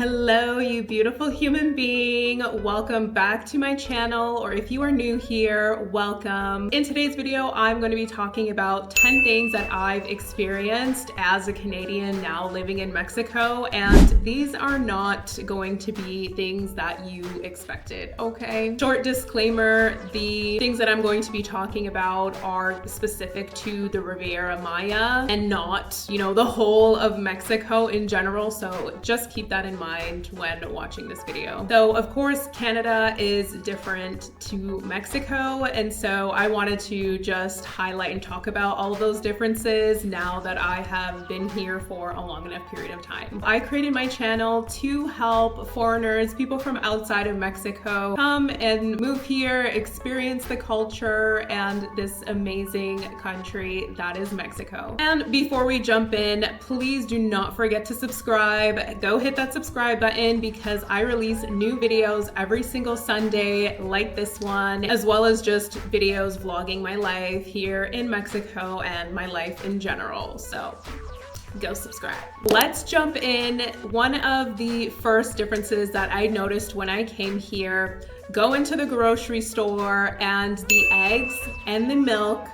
Hello, you beautiful human being. Welcome back to my channel, or if you are new here, welcome. In today's video, I'm going to be talking about 10 things that I've experienced as a Canadian now living in Mexico, and these are not going to be things that you expected, okay? Short disclaimer, the things that I'm going to be talking about are specific to the Riviera Maya and not, the whole of Mexico in general, so just keep that in mind when watching this video. So of course, Canada is different to Mexico, and so I wanted to just highlight and talk about all of those differences now that I have been here for a long enough period of time. I created my channel to help foreigners, people from outside of Mexico, come and move here, experience the culture and this amazing country that is Mexico. And before we jump in, please do not forget to subscribe. Go hit that subscribe button because I release new videos every single Sunday like this one, as well as just videos vlogging my life here in Mexico and my life in general. So go subscribe. Let's jump in. One of the first differences that I noticed when I came here, go into the grocery store and the eggs and the milk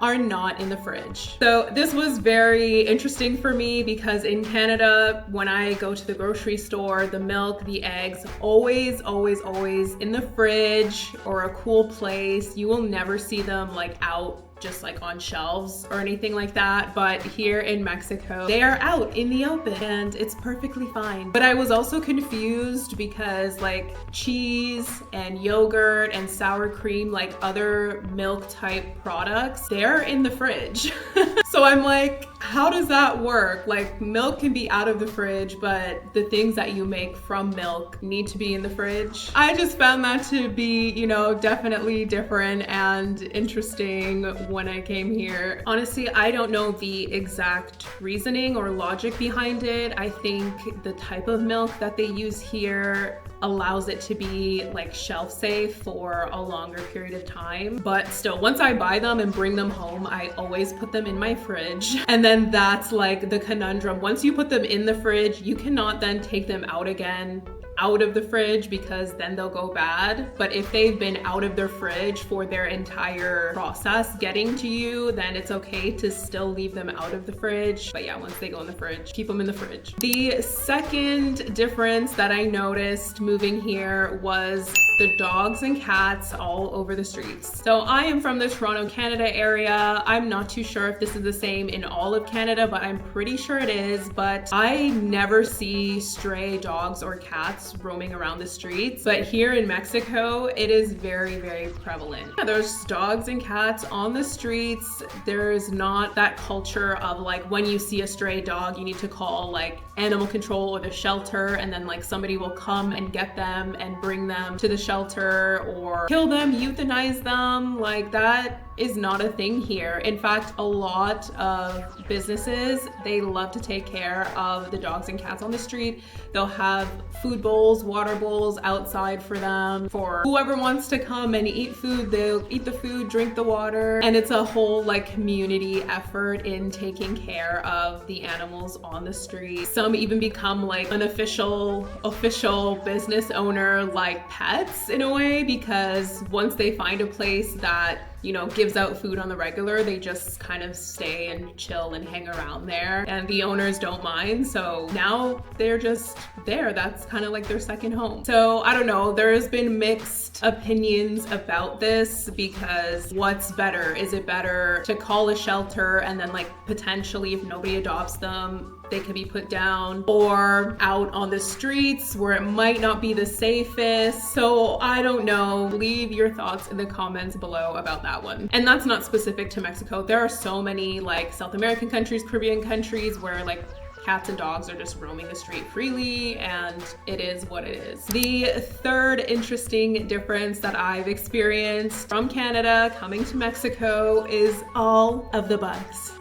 are not in the fridge. So this was very interesting for me because in Canada, when I go to the grocery store, the milk, the eggs, always in the fridge or a cool place. You will never see them like out just like on shelves or anything like that. But here in Mexico, they are out in the open and it's perfectly fine. But I was also confused because like cheese and yogurt and sour cream, like other milk type products, they're in the fridge. So I'm like, how does that work? Like milk can be out of the fridge, but the things that you make from milk need to be in the fridge. I just found that to be, definitely different and interesting when I came here. Honestly, I don't know the exact reasoning or logic behind it. I think the type of milk that they use here allows it to be like shelf safe for a longer period of time. But still, once I buy them and bring them home, I always put them in my fridge. And then that's like the conundrum. Once you put them in the fridge, you cannot then take them out again out of the fridge because then they'll go bad. But if they've been out of their fridge for their entire process getting to you, then it's okay to still leave them out of the fridge. But yeah, once they go in the fridge, keep them in the fridge. The second difference that I noticed moving here was the dogs and cats all over the streets. So I am from the Toronto, Canada area. I'm not too sure if this is the same in all of Canada, but I'm pretty sure it is. But I never see stray dogs or cats roaming around the streets. But here in Mexico, it is very prevalent. Yeah, there's dogs and cats on the streets. There's not that culture of like when you see a stray dog, you need to call like animal control or the shelter, and then like somebody will come and get them and bring them to the shelter or kill them, euthanize them. Like that is not a thing here. In fact, a lot of businesses, they love to take care of the dogs and cats on the street. They'll have food bowls, water bowls outside for them. For whoever wants to come and eat food, they'll eat the food, drink the water. And it's a whole like community effort in taking care of the animals on the street. Some even become like an official business owner, like pets in a way, because once they find a place that gives out food on the regular, they just kind of stay and chill and hang around there, and the owners don't mind. So now they're just there. That's kind of like their second home. So I don't know, there's been mixed opinions about this because what's better? Is it better to call a shelter and then like potentially if nobody adopts them, they could be put down, or out on the streets where it might not be the safest? So I don't know. Leave your thoughts in the comments below about that one. And that's not specific to Mexico. There are so many like South American countries, Caribbean countries where like cats and dogs are just roaming the street freely, and it is what it is. The third interesting difference that I've experienced from Canada coming to Mexico is all of the bugs.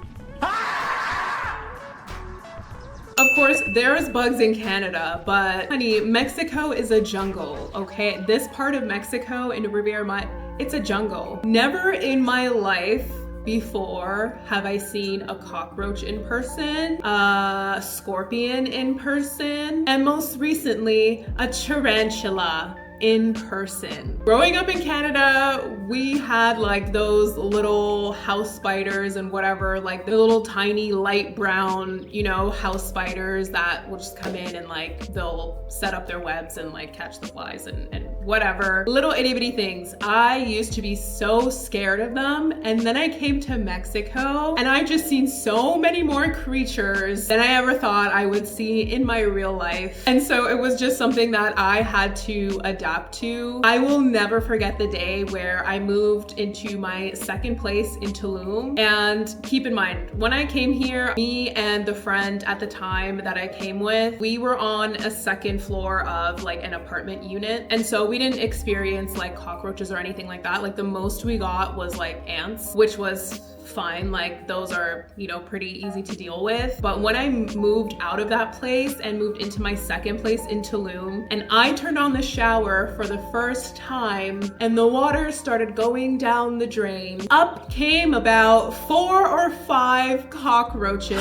Of course, there's bugs in Canada, but honey, Mexico is a jungle, okay? This part of Mexico in Riviera Maya, it's a jungle. Never in my life before have I seen a cockroach in person, a scorpion in person, and most recently, a tarantula in person. Growing up in Canada, we had like those little house spiders and whatever, like the little tiny light brown, you know, house spiders that will just come in and like they'll set up their webs and like catch the flies and whatever. Little itty bitty things. I used to be so scared of them, and then I came to Mexico and I just seen so many more creatures than I ever thought I would see in my real life. And so it was just something that I had to adapt to. I will never forget the day where I moved into my second place in Tulum. And keep in mind, when I came here, me and the friend at the time that I came with, we were on a second floor of like an apartment unit. And so we didn't experience like cockroaches or anything like that. Like the most we got was like ants, which was fine. Like those are, you know, pretty easy to deal with. But when I moved out of that place and moved into my second place in Tulum, and I turned on the shower for the first time and the water started going down the drain, up came about 4 or 5 cockroaches.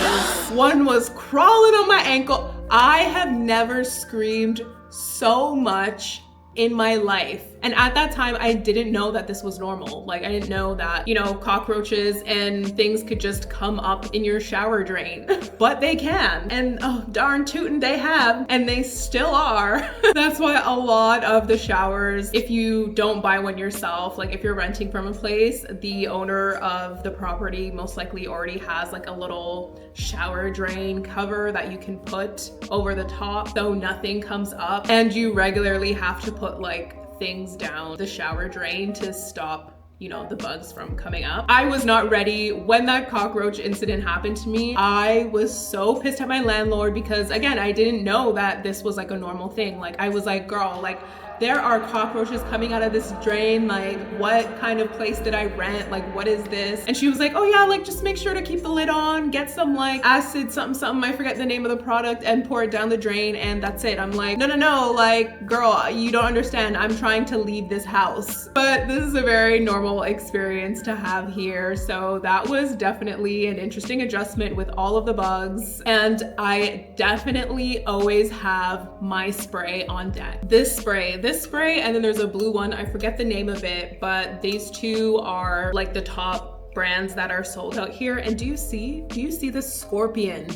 One was crawling on my ankle. I have never screamed so much in my life. And at that time, I didn't know that this was normal. Like I didn't know that, you know, cockroaches and things could just come up in your shower drain, but they can. And oh, darn tootin' they have, and they still are. That's why a lot of the showers, if you don't buy one yourself, like if you're renting from a place, the owner of the property most likely already has like a little shower drain cover that you can put over the top so nothing comes up. And you regularly have to put like things down the shower drain to stop, you know, the bugs from coming up. I was not ready when that cockroach incident happened to me. I was so pissed at my landlord because again, I didn't know that this was like a normal thing. Like I was like, girl, like there are cockroaches coming out of this drain. Like what kind of place did I rent? Like what is this? And she was like, oh yeah, like just make sure to keep the lid on, get some like acid something, I forget the name of the product, and pour it down the drain and that's it. I'm like, no, like girl, you don't understand. I'm trying to leave this house. But this is a very normal experience to have here. So that was definitely an interesting adjustment with all of the bugs. And I definitely always have my spray on deck. This spray, and then there's a blue one, I forget the name of it, but these two are like the top brands that are sold out here. And do you see the scorpion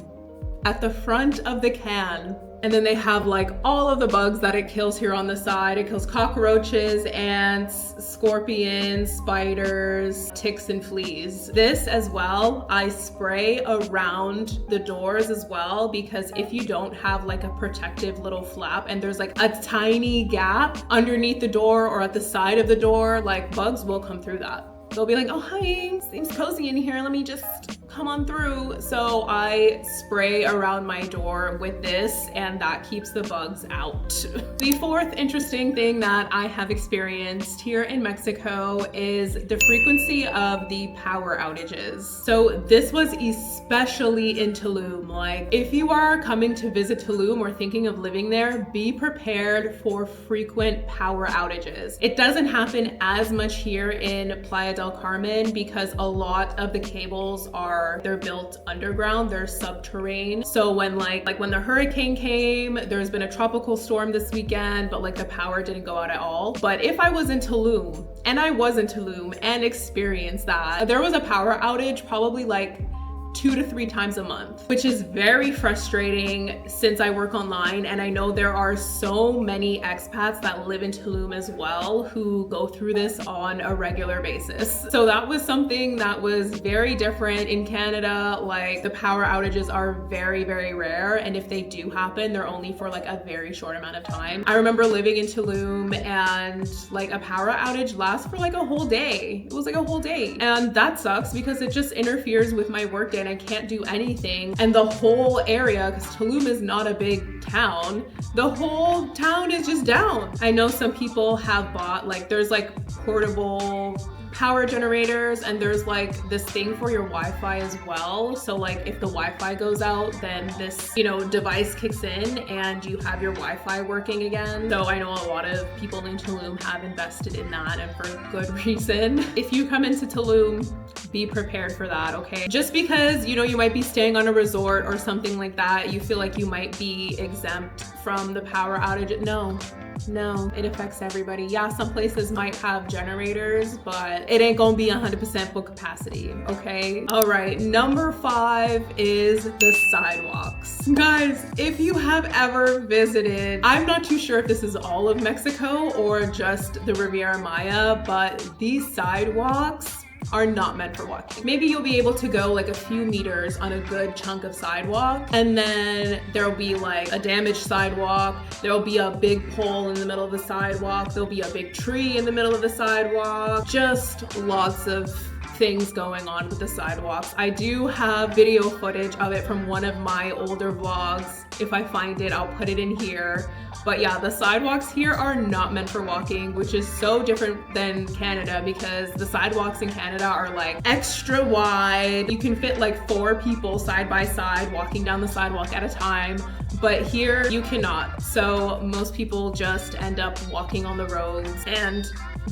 at the front of the can? And then they have like all of the bugs that it kills here on the side. It kills cockroaches, ants, scorpions, spiders, ticks, and fleas. This as well, I spray around the doors as well, because if you don't have like a protective little flap and there's like a tiny gap underneath the door or at the side of the door, like bugs will come through that. They'll be like, oh, hi, seems cozy in here. Let me just come on through. So I spray around my door with this and that keeps the bugs out. The fourth interesting thing that I have experienced here in Mexico is the frequency of the power outages. So this was especially in Tulum. Like if you are coming to visit Tulum or thinking of living there, be prepared for frequent power outages. It doesn't happen as much here in Playa del Carmen because a lot of the cables they're built underground, they're subterranean. So when when the hurricane came, there's been a tropical storm this weekend, but like the power didn't go out at all. But if I was in Tulum, and I was in Tulum and experienced that, there was a power outage probably like 2 to 3 times a month, which is very frustrating since I work online. And I know there are so many expats that live in Tulum as well who go through this on a regular basis. So that was something that was very different in Canada. Like the power outages are very, very rare. And if they do happen, they're only for like a very short amount of time. I remember living in Tulum and like a power outage lasts for like a whole day. It was like a whole day. And that sucks because it just interferes with my work day and I can't do anything. And the whole area, because Tulum is not a big town, the whole town is just down. I know some people have bought, like there's like portable power generators, and there's like this thing for your Wi-Fi as well. So like if the Wi-Fi goes out, then this, you know, device kicks in and you have your Wi-Fi working again. So I know a lot of people in Tulum have invested in that, and for good reason. If you come into Tulum, be prepared for that, okay? Just because, you know, you might be staying on a resort or something like that, you feel like you might be exempt from the power outage. No, it affects everybody. Yeah, some places might have generators, but it ain't gonna be 100% full capacity, okay? All right, number 5 is the sidewalks. Guys, if you have ever visited, I'm not too sure if this is all of Mexico or just the Riviera Maya, but these sidewalks are not meant for walking. Maybe you'll be able to go like a few meters on a good chunk of sidewalk, and then there'll be like a damaged sidewalk, there'll be a big pole in the middle of the sidewalk, there'll be a big tree in the middle of the sidewalk, just lots of things going on with the sidewalks. I do have video footage of it from one of my older vlogs. If I find it, I'll put it in here. But yeah, the sidewalks here are not meant for walking, which is so different than Canada, because the sidewalks in Canada are like extra wide. You can fit like 4 people side by side walking down the sidewalk at a time. But here you cannot. So most people just end up walking on the roads, and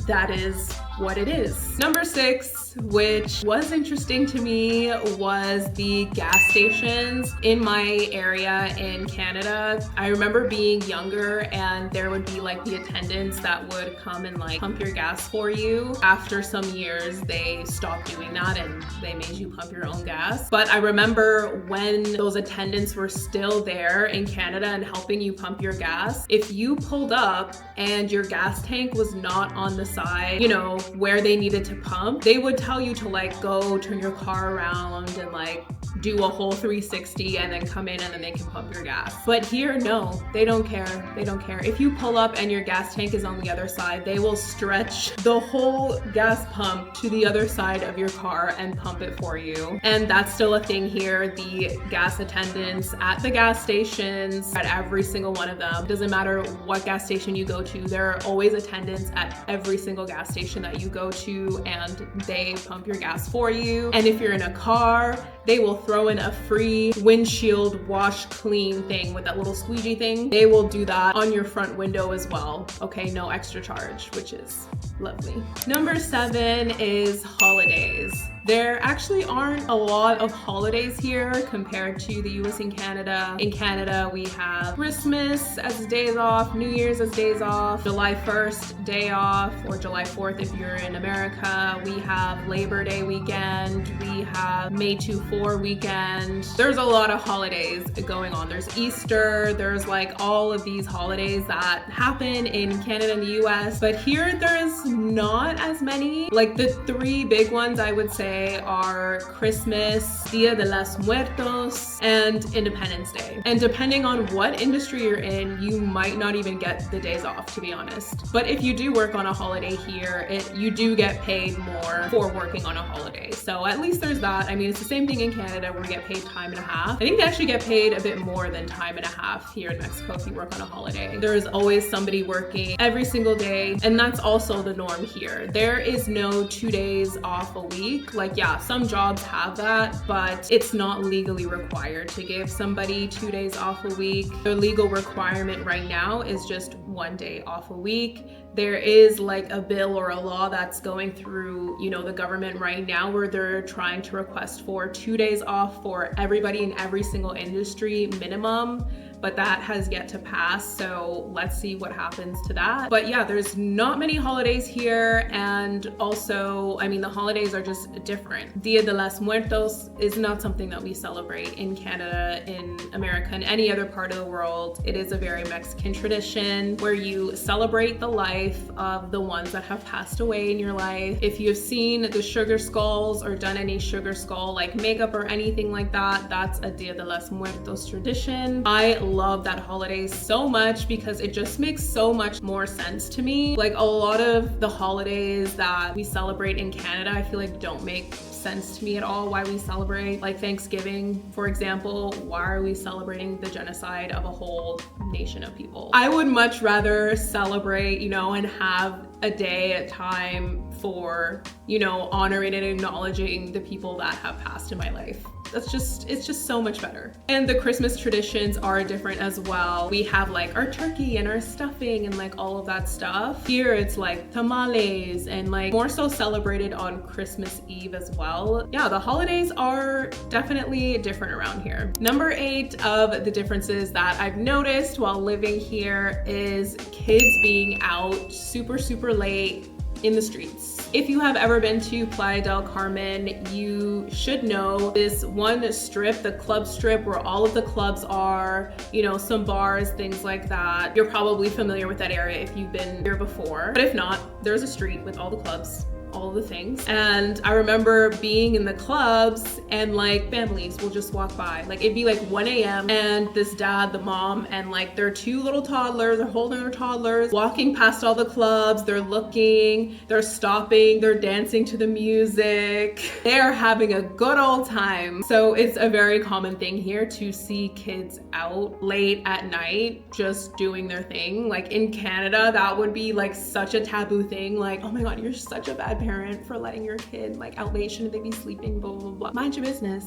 that is what it is. Number 6, which was interesting to me, was the gas stations in my area in Canada. I remember being younger and there would be like the attendants that would come and like pump your gas for you. After some years, they stopped doing that and they made you pump your own gas. But I remember when those attendants were still there in Canada and helping you pump your gas, if you pulled up and your gas tank was not on the side, you know, where they needed to pump, they would tell you to like go turn your car around and like do a whole 360 and then come in and then they can pump your gas. But here, no, they don't care. They don't care. If you pull up and your gas tank is on the other side, they will stretch the whole gas pump to the other side of your car and pump it for you. And that's still a thing here. The gas attendants at the gas stations, at every single one of them, doesn't matter what gas station you go to, there are always attendants at every single gas station that you go to, and they pump your gas for you. And if you're in a car, they will throw in a free windshield wash clean thing with that little squeegee thing. They will do that on your front window as well. Okay, no extra charge, which is lovely. Number 7 is holidays. There actually aren't a lot of holidays here compared to the US and Canada. In Canada, we have Christmas as days off, New Year's as days off, July 1st day off, or July 4th if you're in America. We have Labor Day weekend. We have May 2-4 weekend. There's a lot of holidays going on. There's Easter, there's like all of these holidays that happen in Canada and the US, but here there's not as many. Like the 3 big ones I would say are Christmas, Dia de los Muertos, and Independence Day. And depending on what industry you're in, you might not even get the days off, to be honest. But if you do work on a holiday here, you do get paid more for working on a holiday. So at least there's that. I mean, it's the same thing in Canada where we get paid time and a half. I think they actually get paid a bit more than time and a half here in Mexico if you work on a holiday. There is always somebody working every single day, and that's also the norm here. There is no 2 days off a week. Like, yeah, some jobs have that, but it's not legally required to give somebody 2 days off a week. The legal requirement right now is just 1 day off a week. There is like a bill or a law that's going through, you know, the government right now where they're trying to request for 2 days off for everybody in every single industry minimum. But that has yet to pass, so let's see what happens to that. But yeah, there's not many holidays here, and also, I mean, the holidays are just different. Dia de los Muertos is not something that we celebrate in Canada, in America, and any other part of the world. It is a very Mexican tradition where you celebrate the life of the ones that have passed away in your life. If you've seen the sugar skulls or done any sugar skull like makeup or anything like that, that's a Dia de los Muertos tradition. I love that holiday so much because it just makes so much more sense to me. Like a lot of the holidays that we celebrate in Canada, I feel like don't make sense to me at all why we celebrate. Like Thanksgiving, for example, why are we celebrating the genocide of a whole nation of people? I would much rather celebrate, you know, and have a day at a time for, you know, honoring and acknowledging the people that have passed in my life. It's just so much better. And the Christmas traditions are different as well. We have like our turkey and our stuffing and like all of that stuff. Here it's like tamales and like more so celebrated on Christmas Eve as well. Yeah, the holidays are definitely different around here. Number 8 of the differences that I've noticed while living here is kids being out super late in the streets. If you have ever been to Playa del Carmen, you should know this one strip, the club strip, where all of the clubs are, you know, some bars, things like that. You're probably familiar with that area if you've been here before. But if not, there's a street with all the clubs, all the things. And I remember being in the clubs and like families will just walk by. Like it'd be like 1 a.m. and this dad, the mom, and like their 2 little toddlers, they're holding their toddlers, walking past all the clubs, they're looking, they're stopping, they're dancing to the music. They're having a good old time. So it's a very common thing here to see kids out late at night just doing their thing. Like in Canada, that would be like such a taboo thing. Like, oh my God, you're such a bad parent for letting your kid like out late, shouldn't they be sleeping, blah blah blah. Mind your business,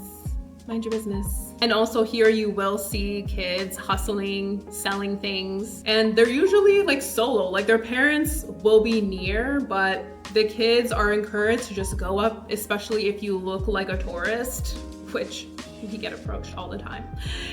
mind your business. And also here you will see kids hustling, selling things, and they're usually like solo, like their parents will be near, but the kids are encouraged to just go up, especially if you look like a tourist, which you get approached all the time.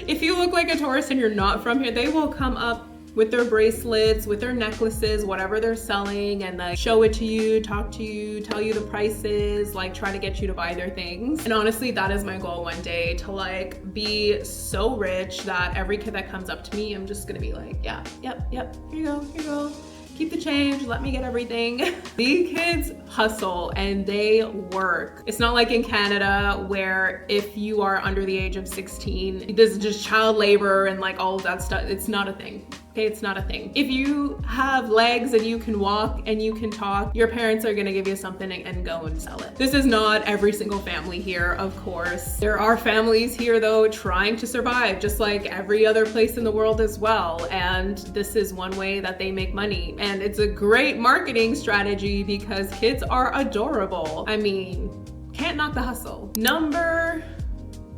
If you look like a tourist and you're not from here, they will come up with their bracelets, with their necklaces, whatever they're selling, and like show it to you, talk to you, tell you the prices, like try to get you to buy their things. And honestly, that is my goal one day, to like be so rich that every kid that comes up to me, I'm just gonna be like, yeah, yep, here you go. Keep the change, let me get everything. These kids hustle and they work. It's not like in Canada where if you are under the age of 16, this is just child labor and like all of that stuff. It's not a thing. Okay, it's not a thing. If you have legs and you can walk and you can talk, your parents are gonna give you something and go and sell it. This is not every single family here, of course. There are families here though trying to survive, just like every other place in the world as well. And this is one way that they make money. And it's a great marketing strategy because kids are adorable. I mean, can't knock the hustle.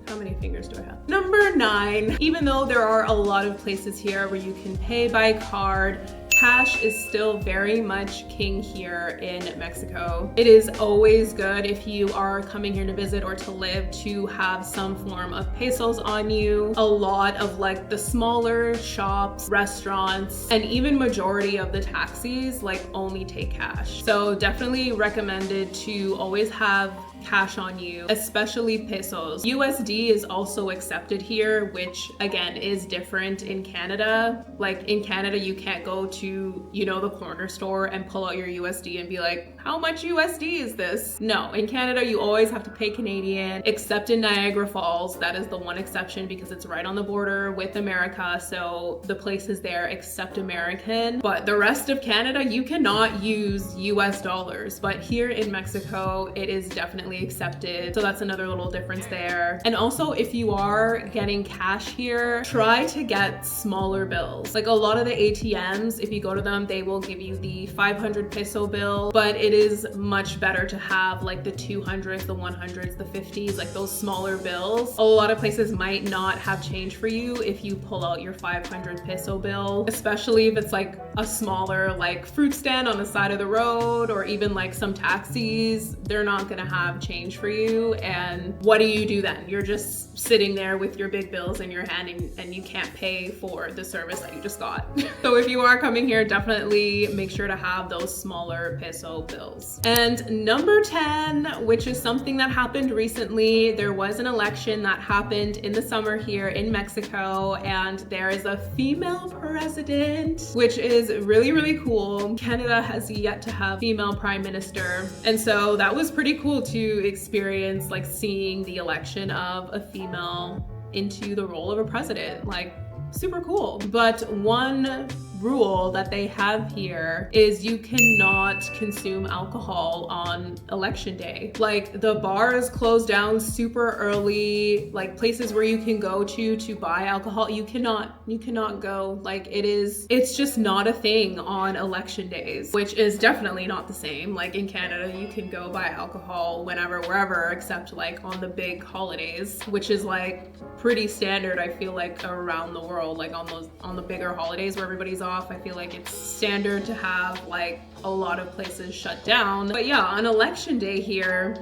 How many fingers do I have? Number 9, even though there are a lot of places here where you can pay by card, cash is still very much king here in Mexico. It is always good if you are coming here to visit or to live to have some form of pesos on you. A lot of like the smaller shops, restaurants, and even majority of the taxis like only take cash. So definitely recommended to always have cash on you, especially pesos. USD is also accepted here, which again is different in Canada. Like in Canada, you can't go to, you know, the corner store and pull out your USD and be like, how much USD is this? No, in Canada, you always have to pay Canadian, except in Niagara Falls. That is the one exception because it's right on the border with America. So the places there accept American, but the rest of Canada, you cannot use US dollars. But here in Mexico, it is definitely accepted. So that's another little difference there. And also if you are getting cash here, try to get smaller bills. Like a lot of the ATMs, if you go to them, they will give you the 500 peso bill, but it is much better to have like the 200s, the 100s, the 50s, like those smaller bills. A lot of places might not have change for you if you pull out your 500 peso bill, especially if it's like a smaller like fruit stand on the side of the road, or even like some taxis, they're not gonna have change for you. And what do you do then? You're just sitting there with your big bills in your hand and you can't pay for the service that you just got. So if you are coming here, definitely make sure to have those smaller peso bills. And number 10, which is something that happened recently, there was an election that happened in the summer here in Mexico, and there is a female president, which is really cool. Canada has yet to have female prime minister, and so that was pretty cool to experience, like seeing the election of a female into the role of a president. Like super cool. But one rule that they have here is you cannot consume alcohol on election day. Like, the bars close down super early, like places where you can go to buy alcohol, you cannot go. Like, it's just not a thing on election days, which is definitely not the same. Like, in Canada, you can go buy alcohol whenever, wherever, except like on the big holidays, which is like pretty standard, I feel like, around the world. Like on the bigger holidays where everybody's off, I feel like it's standard to have like a lot of places shut down. But yeah, on election day here,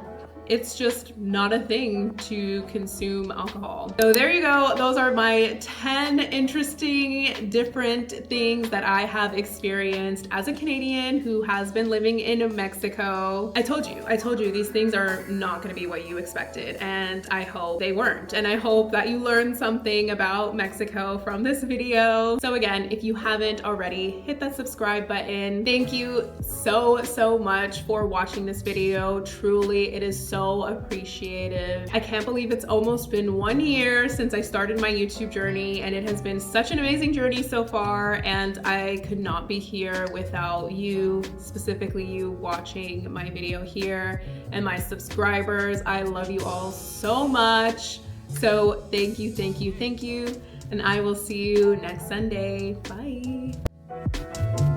it's just not a thing to consume alcohol. So there you go. Those are my 10 interesting different things that I have experienced as a Canadian who has been living in Mexico. I told you these things are not gonna be what you expected, and I hope they weren't. And I hope that you learned something about Mexico from this video. So again, if you haven't already, hit that subscribe button. Thank you so much for watching this video. Truly, it is so appreciated. I can't believe it's almost been 1 year since I started my YouTube journey, and it has been such an amazing journey so far, and I could not be here without you, specifically you watching my video here, and my subscribers. I love you all so much. So thank you, and I will see you next Sunday. Bye.